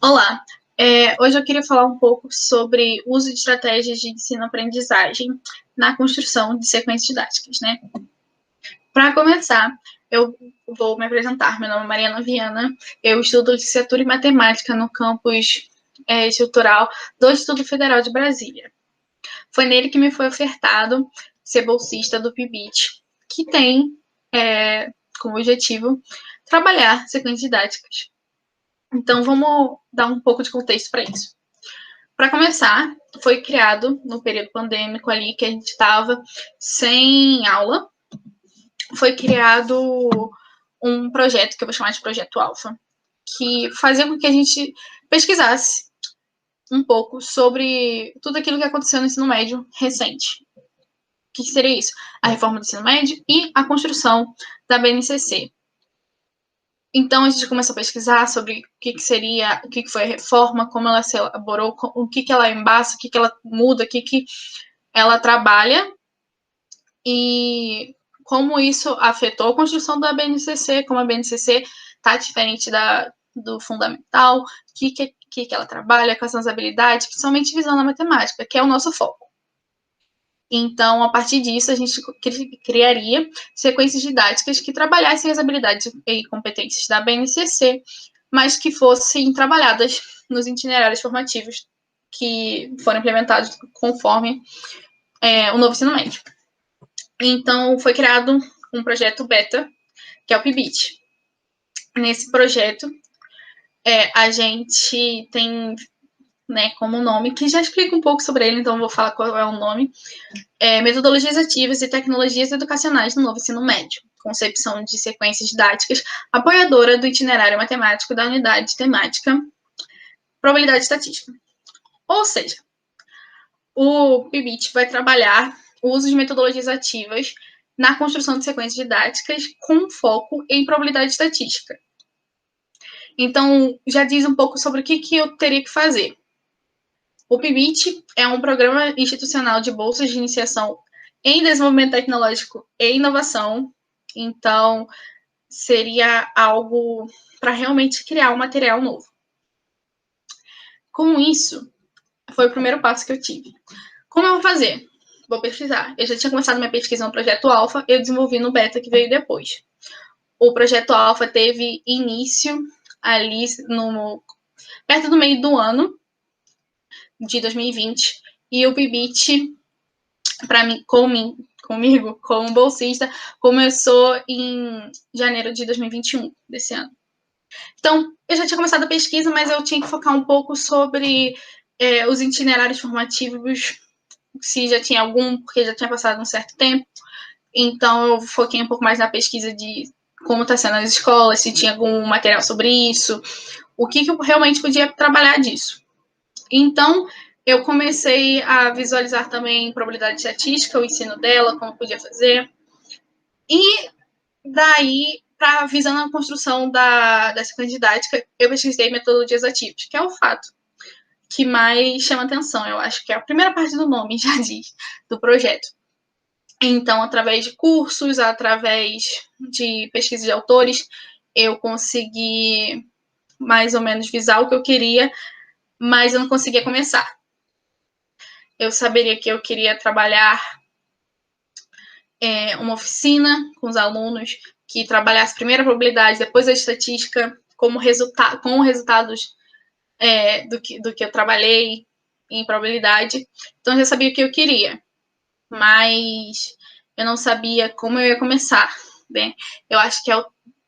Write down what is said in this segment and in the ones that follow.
Olá, hoje eu queria falar um pouco sobre o uso de estratégias de ensino-aprendizagem na construção de sequências didáticas, né? Para começar, eu vou me apresentar. Meu nome é Mariana Viana, eu estudo licenciatura em matemática no campus estrutural do Instituto Federal de Brasília. Foi nele que me foi ofertado ser bolsista do PIBIT, que tem como objetivo trabalhar sequências didáticas. Então, vamos dar um pouco de contexto para isso. Para começar, foi criado no período pandêmico ali, que a gente estava sem aula, foi criado um projeto, que eu vou chamar de Projeto Alfa, que fazia com que a gente pesquisasse um pouco sobre tudo aquilo que aconteceu no ensino médio recente. O que seria isso? A reforma do ensino médio e a construção da BNCC. Então, a gente começou a pesquisar sobre o que seria, o que foi a reforma, como ela se elaborou, o que ela embaça, o que ela muda, o que ela trabalha e como isso afetou a construção da BNCC, como a BNCC está diferente do fundamental, o que ela trabalha, quais são as habilidades, principalmente visando a matemática, que é o nosso foco. Então, a partir disso, a gente criaria sequências didáticas que trabalhassem as habilidades e competências da BNCC, mas que fossem trabalhadas nos itinerários formativos que foram implementados conforme o novo ensino médio. Então, foi criado um projeto beta, que é o PIBIT. Nesse projeto, a gente tem como nome, que já explica um pouco sobre ele, então eu vou falar qual é o nome, Metodologias Ativas e Tecnologias Educacionais no Novo Ensino Médio, concepção de sequências didáticas, apoiadora do itinerário matemático da unidade temática Probabilidade Estatística. Ou seja, o PIBIT vai trabalhar o uso de metodologias ativas na construção de sequências didáticas com foco em probabilidade estatística. Então, já diz um pouco sobre o que eu teria que fazer. O PIBIT é um programa institucional de bolsas de iniciação em desenvolvimento tecnológico e inovação. Então, seria algo para realmente criar um material novo. Com isso, foi o primeiro passo que eu tive. Como eu vou fazer? Vou pesquisar. Eu já tinha começado minha pesquisa no Projeto Alfa, eu desenvolvi no Beta, que veio depois. O Projeto Alfa teve início ali perto do meio do ano de 2020, e o PIBIT, para mim, comigo, como bolsista, começou em janeiro de 2021, desse ano. Então, eu já tinha começado a pesquisa, mas eu tinha que focar um pouco sobre os itinerários formativos, se já tinha algum, porque já tinha passado um certo tempo. Então, eu foquei um pouco mais na pesquisa de como está sendo as escolas, se tinha algum material sobre isso, o que eu realmente podia trabalhar disso. Então, eu comecei a visualizar também probabilidade estatística, o ensino dela, como podia fazer. E daí, visando a construção da sequência didática, eu pesquisei metodologias ativas, que é o fato que mais chama atenção. Eu acho que é a primeira parte do nome, já diz, do projeto. Então, através de cursos, através de pesquisa de autores, eu consegui mais ou menos visar o que eu queria, mas eu não conseguia começar. Eu saberia que eu queria trabalhar uma oficina com os alunos que trabalhasse primeiro a probabilidade, depois a estatística, com resultados do que eu trabalhei em probabilidade. Então, eu já sabia o que eu queria, mas eu não sabia como eu ia começar, né? Eu acho que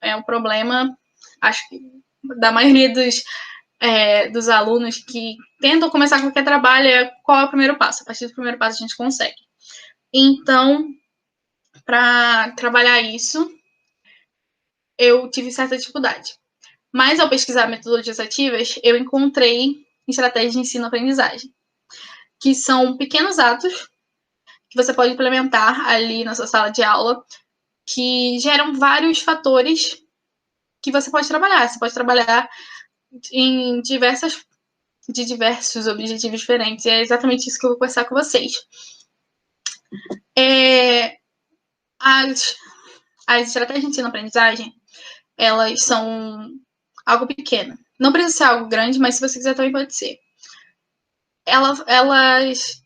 é um problema, acho que da maioria dos alunos que tentam começar qualquer trabalho, qual é o primeiro passo? A partir do primeiro passo a gente consegue. Então, para trabalhar isso, eu tive certa dificuldade. Mas, ao pesquisar metodologias ativas, eu encontrei estratégias de ensino-aprendizagem, que são pequenos atos que você pode implementar ali na sua sala de aula, que geram vários fatores que você pode trabalhar. Você pode trabalhar em diversos objetivos diferentes. É exatamente isso que eu vou conversar com vocês. As estratégias de ensino-aprendizagem, elas são algo pequeno. Não precisa ser algo grande, mas se você quiser também pode ser. Elas,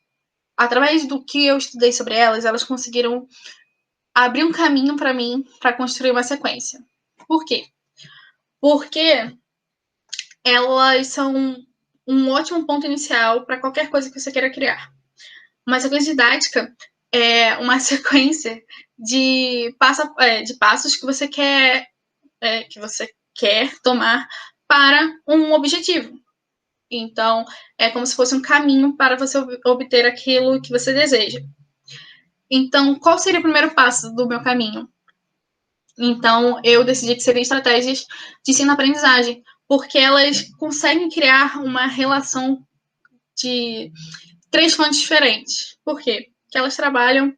através do que eu estudei sobre elas conseguiram abrir um caminho para mim para construir uma sequência. Por quê? Porque elas são um ótimo ponto inicial para qualquer coisa que você queira criar. Uma sequência didática é uma sequência de passos que você quer tomar para um objetivo. Então, é como se fosse um caminho para você obter aquilo que você deseja. Então, qual seria o primeiro passo do meu caminho? Então, eu decidi que seriam estratégias de ensino-aprendizagem, porque elas conseguem criar uma relação de 3 fontes diferentes. Por quê? Porque elas trabalham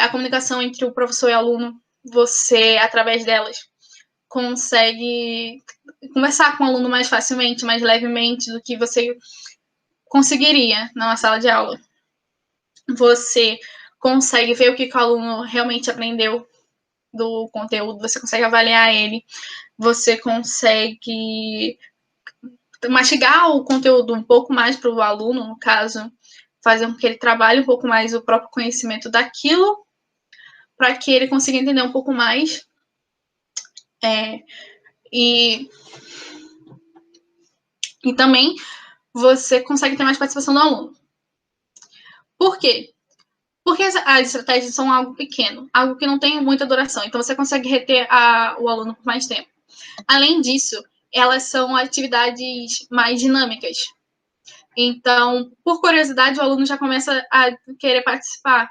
a comunicação entre o professor e o aluno. Você, através delas, consegue conversar com o aluno mais facilmente, mais levemente do que você conseguiria numa sala de aula. Você consegue ver o que o aluno realmente aprendeu do conteúdo, você consegue avaliar ele, você consegue mastigar o conteúdo um pouco mais para o aluno, no caso, fazer com que ele trabalhe um pouco mais o próprio conhecimento daquilo, para que ele consiga entender um pouco mais. E também você consegue ter mais participação do aluno. Por quê? Porque as estratégias são algo pequeno, algo que não tem muita duração, então você consegue reter o aluno por mais tempo. Além disso, elas são atividades mais dinâmicas. Então, por curiosidade, o aluno já começa a querer participar.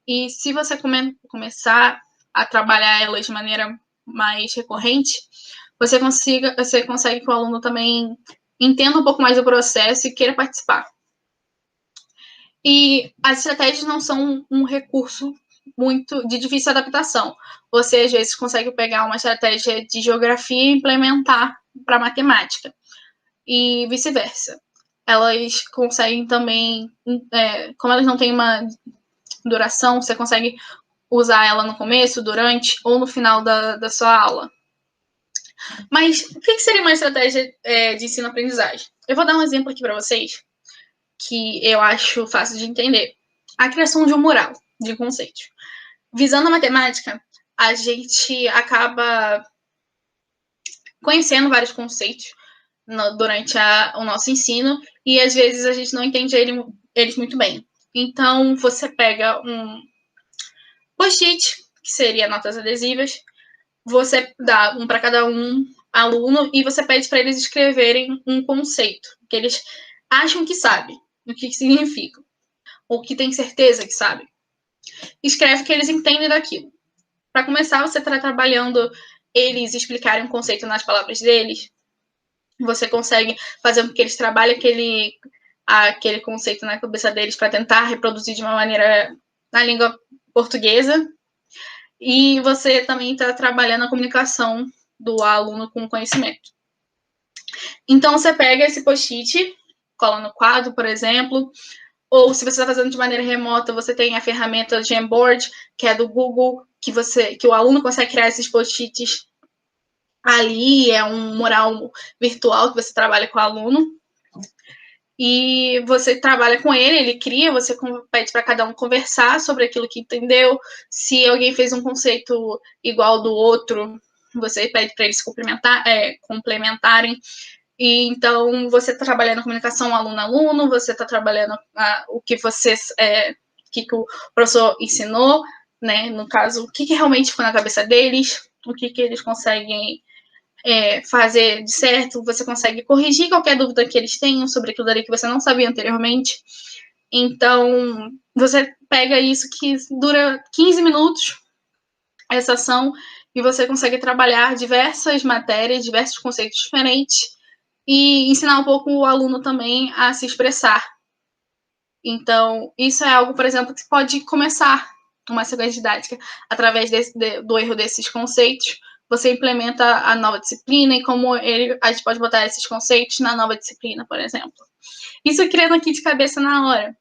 E se você começar a trabalhar elas de maneira mais recorrente, você consegue que o aluno também entenda um pouco mais do processo e queira participar. E as estratégias não são um recurso muito de difícil adaptação. Você, às vezes, consegue pegar uma estratégia de geografia e implementar para matemática. E vice-versa. Elas conseguem também, como elas não têm uma duração, você consegue usar ela no começo, durante ou no final da sua aula. Mas o que seria uma estratégia de ensino-aprendizagem? Eu vou dar um exemplo aqui para vocês que eu acho fácil de entender. A criação de um mural de conceito. Visando a matemática, a gente acaba conhecendo vários conceitos durante o nosso ensino e às vezes a gente não entende eles muito bem. Então, você pega um post-it, que seria notas adesivas, você dá um para cada aluno e você pede para eles escreverem um conceito que eles acham que sabem, o que significa, ou que tem certeza que sabe. Escreve o que eles entendem daquilo. Para começar, você está trabalhando eles explicarem um conceito nas palavras deles. Você consegue fazer com que eles trabalhem aquele conceito na cabeça deles para tentar reproduzir de uma maneira na língua portuguesa. E você também está trabalhando a comunicação do aluno com o conhecimento. Então, você pega esse post-it, cola no quadro, por exemplo, ou se você está fazendo de maneira remota, você tem a ferramenta Jamboard, que é do Google, que o aluno consegue criar esses post-its ali, é um mural virtual que você trabalha com o aluno. E você trabalha com ele cria, você pede para cada um conversar sobre aquilo que entendeu. Se alguém fez um conceito igual do outro, você pede para eles complementarem. E então você está trabalhando a comunicação aluno-aluno, você está trabalhando o que o professor ensinou, né? No caso, o que realmente ficou na cabeça deles, o que eles conseguem fazer de certo, você consegue corrigir qualquer dúvida que eles tenham sobre aquilo dali que você não sabia anteriormente. Então, você pega isso que dura 15 minutos, essa ação, e você consegue trabalhar diversas matérias, diversos conceitos diferentes, e ensinar um pouco o aluno também a se expressar. Então, isso é algo, por exemplo, que pode começar uma sequência didática através do erro desses conceitos. Você implementa a nova disciplina e como a gente pode botar esses conceitos na nova disciplina, por exemplo. Isso criando aqui de cabeça na hora.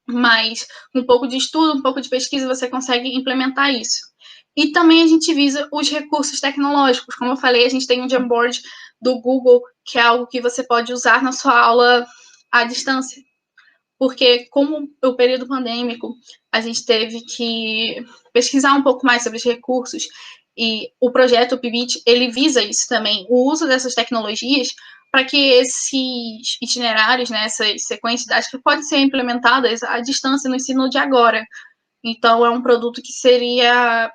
Mas com um pouco de estudo, um pouco de pesquisa, você consegue implementar isso. E também a gente visa os recursos tecnológicos. Como eu falei, a gente tem um Jamboard do Google, que é algo que você pode usar na sua aula à distância. Porque, como o período pandêmico, a gente teve que pesquisar um pouco mais sobre os recursos, e o projeto PIBIT, ele visa isso também, o uso dessas tecnologias para que esses itinerários, né, essas sequências didáticas podem ser implementadas à distância no ensino de agora. Então, é um produto que seria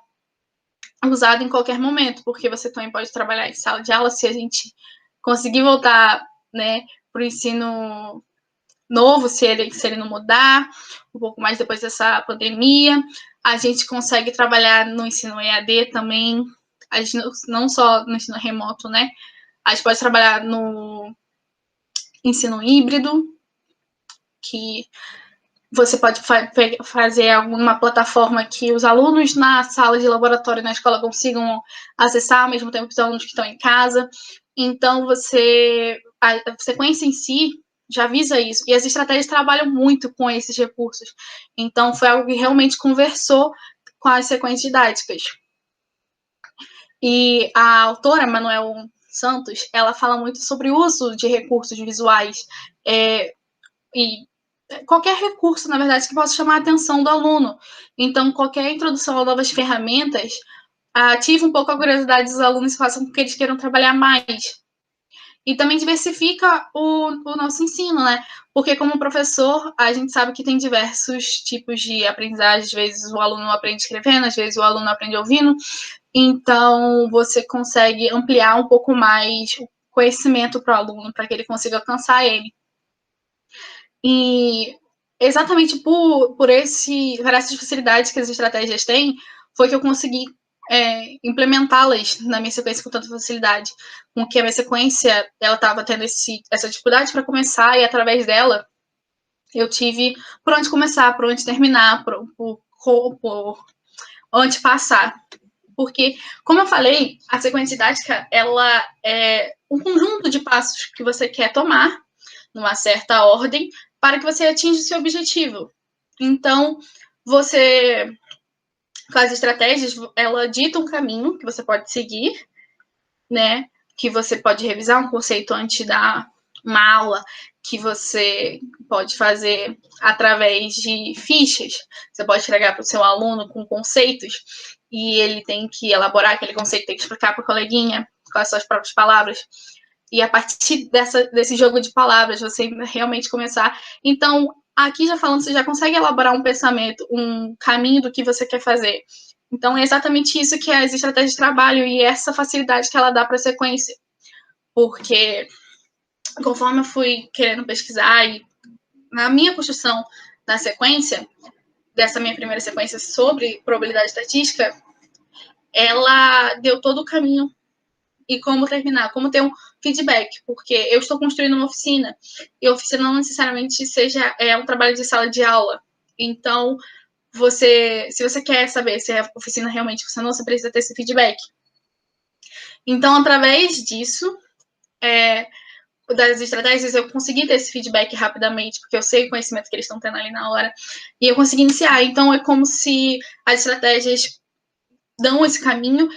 usado em qualquer momento, porque você também pode trabalhar em sala de aula se a gente conseguir voltar, né, para o ensino novo, se ele não mudar, um pouco mais depois dessa pandemia. A gente consegue trabalhar no ensino EAD também, a gente não só no ensino remoto, né? A gente pode trabalhar no ensino híbrido, que você pode fazer alguma plataforma que os alunos na sala de laboratório na escola consigam acessar ao mesmo tempo que os alunos que estão em casa. Então, a sequência em si já visa isso. E as estratégias trabalham muito com esses recursos. Então, foi algo que realmente conversou com as sequências didáticas. E a autora, Manuel Santos, ela fala muito sobre o uso de recursos visuais e qualquer recurso, na verdade, que possa chamar a atenção do aluno. Então, qualquer introdução a novas ferramentas ativa um pouco a curiosidade dos alunos e faça com que eles queiram trabalhar mais. E também diversifica o nosso ensino, né? Porque como professor, a gente sabe que tem diversos tipos de aprendizagem. Às vezes o aluno aprende escrevendo, às vezes o aluno aprende ouvindo. Então, você consegue ampliar um pouco mais o conhecimento para o aluno, para que ele consiga alcançar ele. E exatamente por essas facilidades que as estratégias têm, foi que eu consegui implementá-las na minha sequência com tanta facilidade. Com que a minha sequência ela estava tendo essa dificuldade para começar, e através dela eu tive por onde começar, por onde terminar, por onde passar. Porque, como eu falei, a sequência didática ela é um conjunto de passos que você quer tomar numa certa ordem para que você atinja o seu objetivo. Então, você, com as estratégias, ela dita um caminho que você pode seguir, né? Que você pode revisar um conceito antes de dar uma aula, que você pode fazer através de fichas. Você pode entregar para o seu aluno com conceitos e ele tem que elaborar aquele conceito, tem que explicar para o coleguinha com as suas próprias palavras. E a partir desse jogo de palavras, você realmente começar. Então, aqui já falando, você já consegue elaborar um pensamento, um caminho do que você quer fazer. Então, é exatamente isso que as estratégias de trabalho e essa facilidade que ela dá para a sequência. Porque, conforme eu fui querendo pesquisar e na minha construção da sequência, dessa minha primeira sequência sobre probabilidade estatística, ela deu todo o caminho e como terminar, como ter um feedback, porque eu estou construindo uma oficina, e a oficina não necessariamente seja um trabalho de sala de aula. Então, se você quer saber se a oficina realmente funcionou, você precisa ter esse feedback. Então, através disso, das estratégias, eu consegui ter esse feedback rapidamente, porque eu sei o conhecimento que eles estão tendo ali na hora, e eu consegui iniciar. Então, é como se as estratégias dão esse caminho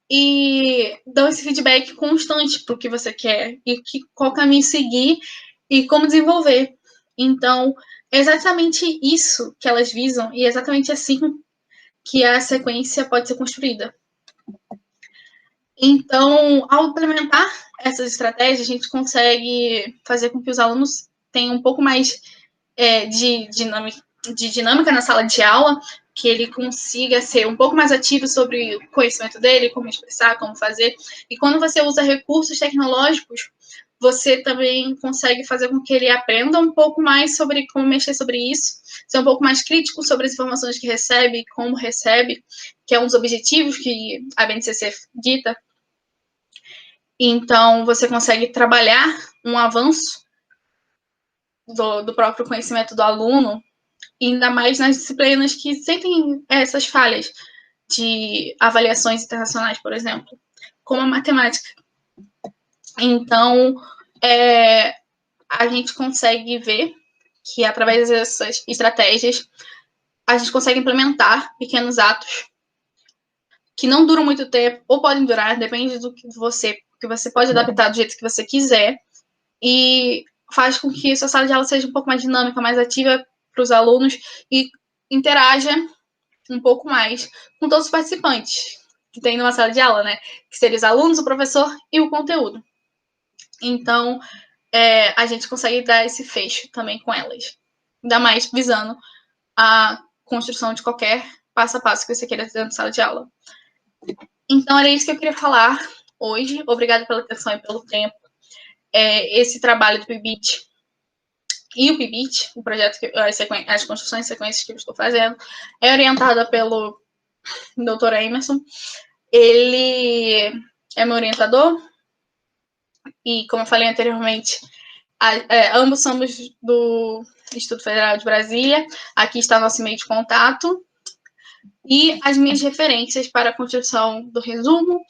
e dão esse feedback constante para o que você quer e qual caminho seguir e como desenvolver. Então, é exatamente isso que elas visam e é exatamente assim que a sequência pode ser construída. Então, ao implementar essas estratégias, a gente consegue fazer com que os alunos tenham um pouco mais de dinâmica na sala de aula, que ele consiga ser um pouco mais ativo sobre o conhecimento dele, como expressar, como fazer. E quando você usa recursos tecnológicos, você também consegue fazer com que ele aprenda um pouco mais sobre como mexer sobre isso, ser um pouco mais crítico sobre as informações que recebe, como recebe, que é um dos objetivos que a BNCC dita. Então, você consegue trabalhar um avanço do próprio conhecimento do aluno, ainda mais nas disciplinas que sentem essas falhas de avaliações internacionais, por exemplo, como a matemática. Então, a gente consegue ver que, através dessas estratégias, a gente consegue implementar pequenos atos que não duram muito tempo, ou podem durar, depende do que você pode adaptar do jeito que você quiser, e faz com que a sua sala de aula seja um pouco mais dinâmica, mais ativa para os alunos e interaja um pouco mais com todos os participantes que tem numa sala de aula, né? Que seriam os alunos, o professor e o conteúdo. Então, a gente consegue dar esse fecho também com elas. Ainda mais visando a construção de qualquer passo a passo que você queira ter na sala de aula. Então, era isso que eu queria falar hoje. Obrigada pela atenção e pelo tempo. Esse trabalho do PIBIT e o PIBIT, o projeto, as construções e sequências que eu estou fazendo, é orientada pelo Dr. Emerson. Ele é meu orientador e, como eu falei anteriormente, ambos somos do Instituto Federal de Brasília. Aqui está nosso e-mail de contato. E as minhas referências para a construção do resumo,